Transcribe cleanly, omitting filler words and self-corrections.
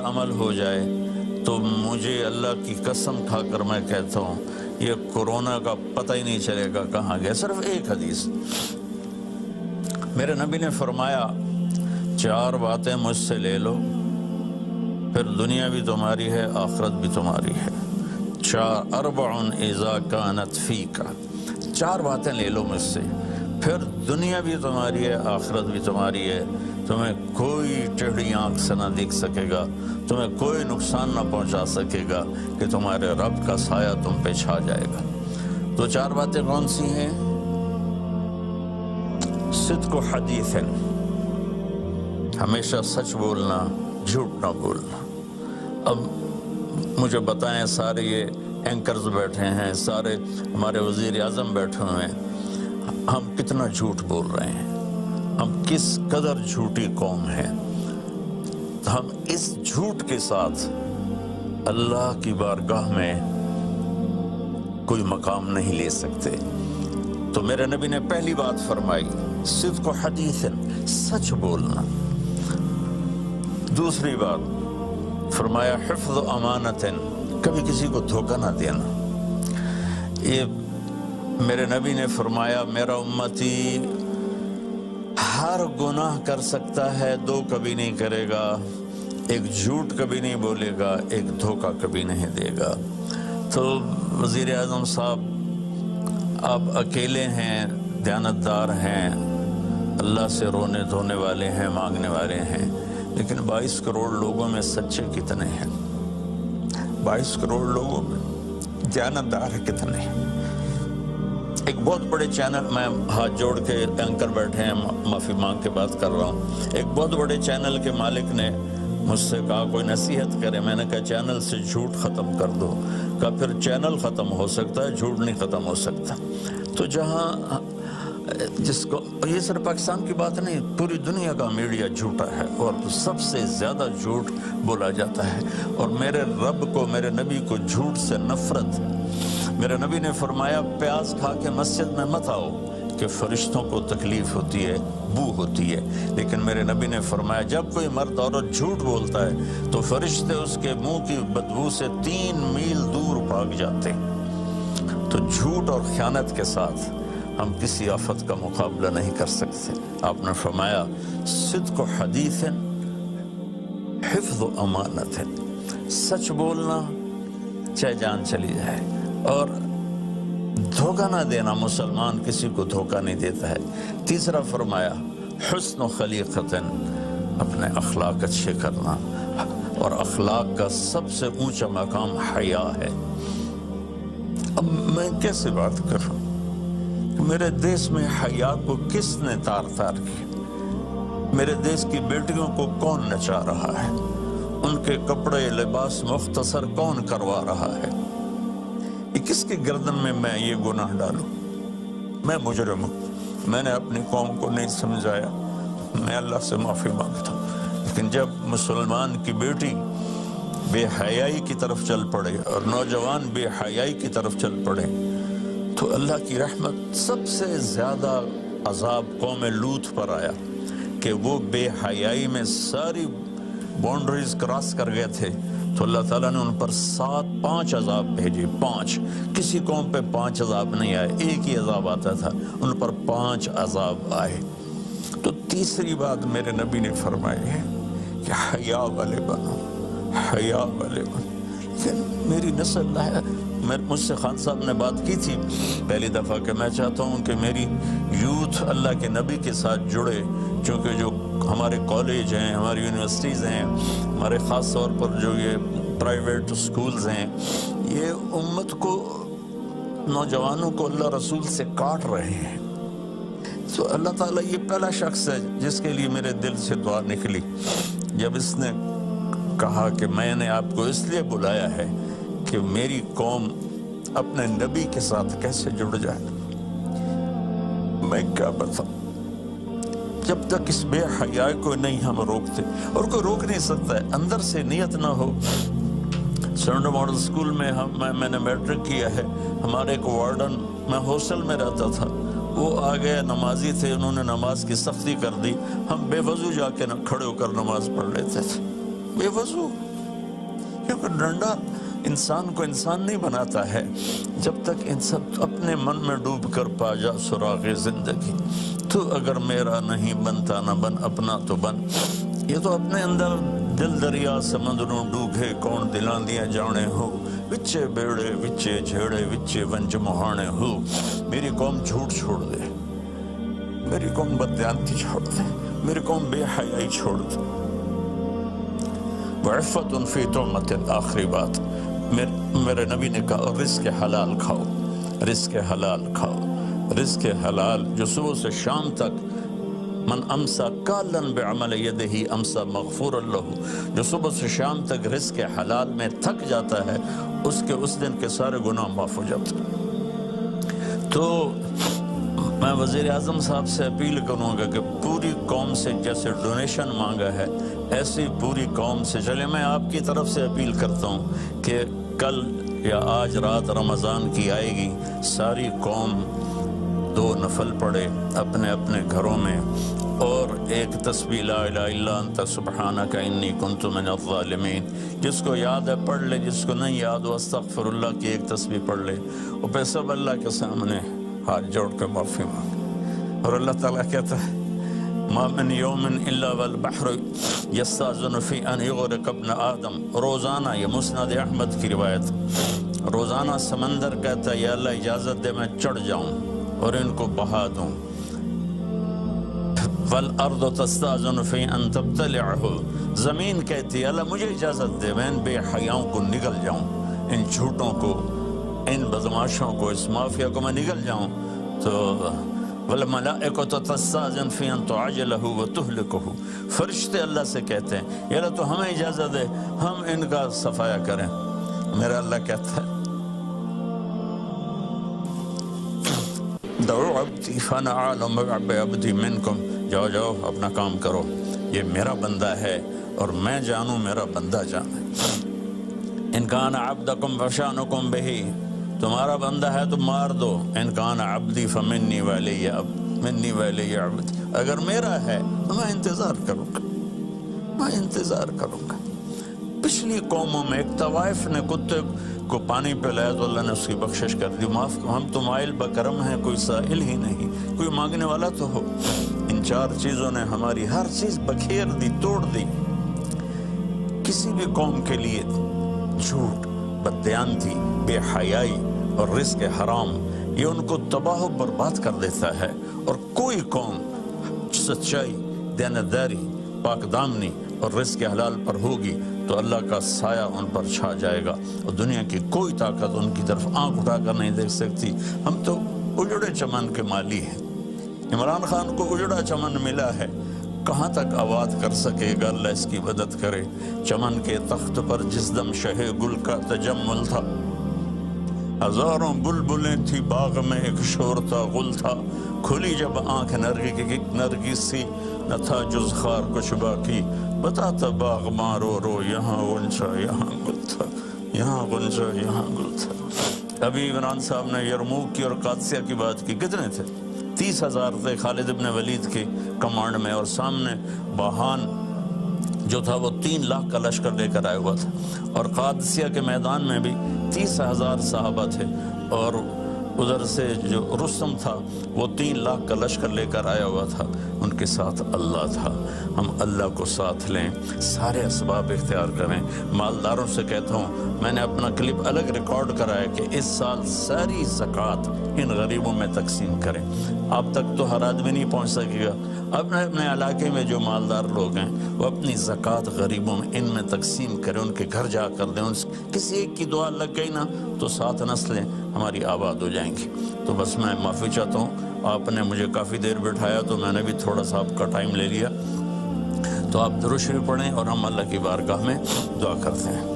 عمل ہو جائے تو مجھے اللہ کی قسم کھا کر میں کہتا ہوں یہ کورونا کا پتہ ہی نہیں چلے گا کہاں گیا۔ صرف ایک حدیث، میرے نبی نے فرمایا 4 باتیں مجھ سے لے لو، پھر دنیا بھی تمہاری ہے آخرت بھی تمہاری ہے۔ 4 اذا کانت فیک، 4 باتیں لے لو مجھ سے، پھر دنیا بھی تمہاری ہے آخرت بھی تمہاری ہے، تمہیں کوئی ٹیڑھی آنکھ سے نہ دیکھ سکے گا، تمہیں کوئی نقصان نہ پہنچا سکے گا کہ تمہارے رب کا سایہ تم پہ چھا جائے گا۔ تو 4 باتیں کون سی ہیں؟ صدق و حدیث، ہمیشہ سچ بولنا، جھوٹ نہ بولنا۔ اب مجھے بتائیں، سارے یہ اینکرز بیٹھے ہیں، سارے ہمارے وزیر اعظم بیٹھے ہوئے ہیں، ہم کتنا جھوٹ بول رہے ہیں، ہم کس قدر جھوٹی قوم ہیں۔ ہم اس جھوٹ کے ساتھ اللہ کی بارگاہ میں کوئی مقام نہیں لے سکتے۔ تو میرے نبی نے پہلی بات فرمائی صدق و حدیث، سچ بولنا۔ دوسری بات فرمایا حفظ امانت، کبھی کسی کو دھوکہ نہ دینا۔ یہ میرے نبی نے فرمایا میرا امتی ہر گناہ کر سکتا ہے، 2 کبھی نہیں کرے گا، ایک جھوٹ کبھی نہیں بولے گا، ایک دھوکہ کبھی نہیں دے گا۔ تو وزیر اعظم صاحب آپ اکیلے ہیں، دیانتدار ہیں، اللہ سے رونے دھونے والے ہیں، مانگنے والے ہیں، لیکن 22 کروڑ لوگوں میں سچے کتنے ہیں؟ 22 کروڑ لوگوں میں دیانتدار کتنے ہیں؟ ایک بہت بڑے چینل، میں ہاتھ جوڑ کے اینکر بیٹھے ہیں، معافی مانگ کے بات کر رہا ہوں، ایک بہت بڑے چینل کے مالک نے مجھ سے کہا کوئی نصیحت کرے۔ میں نے کہا چینل سے جھوٹ ختم کر دو۔ کہا پھر چینل ختم ہو سکتا ہے، جھوٹ نہیں ختم ہو سکتا۔ تو جہاں جس کو، یہ صرف پاکستان کی بات نہیں، پوری دنیا کا میڈیا جھوٹا ہے اور سب سے زیادہ جھوٹ بولا جاتا ہے، اور میرے رب کو، میرے نبی کو جھوٹ سے نفرت ہے۔ میرے نبی نے فرمایا پیاز کھا کے مسجد میں مت آؤ کہ فرشتوں کو تکلیف ہوتی ہے، بو ہوتی ہے، لیکن میرے نبی نے فرمایا جب کوئی مرد عورت جھوٹ بولتا ہے تو فرشتے اس کے منہ کی بدبو سے 3 میل دور بھاگ جاتے ہیں۔ تو جھوٹ اور خیانت کے ساتھ ہم کسی آفت کا مقابلہ نہیں کر سکتے۔ آپ نے فرمایا صدق و حدیث، حفظ و امانت، سچ بولنا چاہے جان چلی جائے، اور دھوکہ نہ دینا۔ مسلمان کسی کو دھوکہ نہیں دیتا ہے۔ تیسرا فرمایا حسن و خلیقت، اپنے اخلاق اچھے کرنا، اور اخلاق کا سب سے اونچا مقام حیا ہے۔ اب میں کیسے بات کروں؟ میرے دیش میں حیا کو کس نے تار تار کیا؟ میرے دیش کی بیٹیوں کو کون نچا رہا ہے؟ ان کے کپڑے لباس مختصر کون کروا رہا ہے؟ یہ کس کی گردن میں یہ گناہ ڈالوں؟ میں مجرم ہوں، میں نے اپنی قوم کو نہیں سمجھایا، میں اللہ سے معافی مانگتا ہوں۔ لیکن جب مسلمان کی بیٹی بے حیائی کی طرف چل پڑے اور نوجوان بے حیائی کی طرف چل پڑے تو اللہ کی رحمت، سب سے زیادہ عذاب قوم لوط پر آیا کہ وہ بے حیائی میں ساری باؤنڈریز کراس کر گئے تھے، تو اللہ تعالیٰ نے ان پر 5 عذاب بھیجے۔ 5، کسی قوم پہ 5 عذاب نہیں آئے، ایک ہی عذاب آتا تھا، ان پر 5 عذاب آئے۔ تو تیسری بات میرے نبی نے فرمائی ہے کہ حیا والے بنو، حیا والے بنو۔ لیکن میری نسل ہے، مجھ سے خان صاحب نے بات کی تھی پہلی دفعہ کہ میں چاہتا ہوں کہ میری یوتھ اللہ کے نبی کے ساتھ جڑے، چونکہ جو ہمارے کالج ہیں، ہماری یونیورسٹیز ہیں، ہمارے خاص طور پر جو یہ پرائیویٹ سکولز ہیں، یہ امت کو، نوجوانوں کو اللہ رسول سے کاٹ رہے ہیں۔ تو اللہ تعالیٰ یہ پہلا شخص ہے جس کے لیے میرے دل سے دعا نکلی جب اس نے کہا کہ میں نے آپ کو اس لیے بلایا ہے کہ میری قوم اپنے نبی کے ساتھ کیسے جڑ جائے۔ میں کیا بتاؤں، جب تک اس بے حیائی کو نہیں ہم روکتے، اور کوئی روک نہیں سکتا ہے، اندر سے نیت نہ ہو۔ سرنڈو ماڈل اسکول میں میں نے میٹرک کیا ہے، ہمارے ایک وارڈن، میں ہاسٹل میں رہتا تھا، وہ آ گئے، نمازی تھے، انہوں نے نماز کی سختی کر دی، ہم بے وضو جا کے کھڑے ہو کر نماز پڑھ لیتے تھے، بے وضو۔ ڈنڈا انسان کو انسان نہیں بناتا ہے جب تک انسان اپنے من میں ڈوب کر پا جا سراغ زندگی۔ تو اگر میرا نہیں بنتا نہ بن اپنا تو بن، یہ تو اپنے اندر دل دریا سمندروں ڈوبے کون دلان دیا جانے ہو، وچے بیڑے وچے جھیڑے وچے ونج مہانے ہو۔ میری قوم جھوٹ چھوڑ دے، میری قوم بددیانتی چھوڑ دے، میری قوم بے حیائی چھوڑ دے۔ وعفت فی طعمت، آخری بات میرے نبی نے کہا رزق حلال کھاؤ، رزق حلال کھاؤ، رزق حلال جو صبح سے شام تک من امسا کالن بعمل یدہ امسا مغفور لہ، جو صبح سے شام تک رزق حلال میں تھک جاتا ہے اس دن کے سارے گناہ معاف ہو جاتے ہیں۔ تو میں وزیر اعظم صاحب سے اپیل کروں گا کہ پوری قوم سے جیسے ڈونیشن مانگا ہے ایسی پوری قوم سے چلے۔ میں آپ کی طرف سے اپیل کرتا ہوں کہ کل یا آج رات رمضان کی آئے گی، ساری قوم 2 نفل پڑھے اپنے اپنے گھروں میں، اور ایک تسبیح لا الہ الا انت سبحانک انی کنت من الظالمین، جس کو یاد ہے پڑھ لے، جس کو نہیں یاد ہو استغفر اللہ کی ایک تسبیح پڑھ لے، اور پھر سب اللہ کے سامنے ہاتھ جوڑ کے معافی مانگ۔ اور اللہ تعالیٰ کہتا ہے ما من یوم الا والبحر یستاذن فی ان یغرق ابن آدم، روزانہ، یہ مسند احمد کی روایت، روزانہ سمندر کہتا ہے یا اللہ اجازت دے میں چڑھ جاؤں اور ان کو بہا دوں۔ والارض تستاذن فی ان تبتلعہ، زمین کہتی ہے اللہ مجھے اجازت دے میں ان بے حیاؤں کو نگل جاؤں، ان جھوٹوں کو، ان بدماشوں کو، اس مافیا کو میں نگل جاؤں۔ تو وَالْمَلَائِكَةُ تَسْتَأْذِنُ فِي أَن تُعَجِّلَهُ وَتُهْلِكَهُ، فرشتے اللہ سے کہتے ہیں یا اللہ تو ہمیں اجازت دے ہم ان کا صفایا کریں۔ میرا اللہ کہتا ہے دعوا عبدی فانا عالم بعبدی منکم، جاؤ جاؤ اپنا کام کرو، یہ میرا بندہ ہے اور میں جانوں میرا بندہ جانے۔ ان کان عبدکم فشانکم بہی، تمہارا بندہ ہے تو مار دو، ان کان عبدی فمنی ولی منی ولی عبد، اگر میرا ہے تو میں انتظار کروں گا، میں انتظار کروں گا۔ پچھلی قوموں میں ایک طوائف نے کتے کو پانی پلایا تو اللہ نے اس کی بخشش کر دی، معاف، ہم تو مائل بکرم ہیں، کوئی سائل ہی نہیں، کوئی مانگنے والا تو ہو۔ ان 4 چیزوں نے ہماری ہر چیز بکھیر دی، توڑ دی۔ کسی بھی قوم کے لیے جھوٹ، بددیانتی، بے حیائی اور رزق حرام یہ ان کو تباہ و برباد کر دیتا ہے، اور کوئی قوم سچائی، دیانتداری، پاک دامنی اور رزق حلال پر ہوگی تو اللہ کا سایہ ان پر چھا جائے گا، اور دنیا کی کوئی طاقت ان کی طرف آنکھ اٹھا کر نہیں دیکھ سکتی۔ ہم تو اجڑے چمن کے مالی ہیں، عمران خان کو اجڑا چمن ملا ہے، کہاں تک آباد کر سکے گا، اللہ اس کی مدد کرے۔ چمن کے تخت پر جس دم شہ گل کا تجمل تھا، ہزاروں بلبلیں تھی باغ میں، ایک شور تھا، غل تھا، کھلی جب آنکھ نرگس سی، نہ تھا جز خار کچھ باقی، بتاتا باغ مارو رو، یہاں غنچہ یہاں گل تھا، یہاں غنچہ یہاں گل تھا۔ ابھی عمران صاحب نے یرموک کی اور قادسیہ کی بات کی، کتنے تھے؟ 30,000 تھے خالد ابن ولید کے کمانڈ میں، اور سامنے باہان جو تھا وہ 3 لاکھ کا لشکر لے کر آیا ہوا تھا، اور قادسیہ کے میدان میں بھی 30,000 صحابہ تھے، اور ادھر سے جو رستم تھا وہ 3 لاکھ کا لشکر لے کر آیا ہوا تھا، ان کے ساتھ اللہ تھا۔ ہم اللہ کو ساتھ لیں، سارے اسباب اختیار کریں۔ مالداروں سے کہتا ہوں، میں نے اپنا کلپ الگ ریکارڈ کرایا کہ اس سال ساری زکوٰۃ ان غریبوں میں تقسیم کریں۔ اب تک تو ہر آدمی نہیں پہنچ سکے گا، اپنے اپنے علاقے میں جو مالدار لوگ ہیں وہ اپنی زکوٰۃ غریبوں میں ان میں تقسیم کریں، ان کے گھر جا کر دیں، کسی ایک کی دعا لگ گئی نا تو 7 نسلیں ہماری آباد ہو جائیں گی۔ تو بس میں معافی چاہتا ہوں، آپ نے مجھے کافی دیر بٹھایا تو میں نے بھی تھوڑا سا آپ کا ٹائم لے لیا، تو آپ درود شریف پڑھیں اور ہم اللہ کی بارگاہ میں دعا کرتے ہیں۔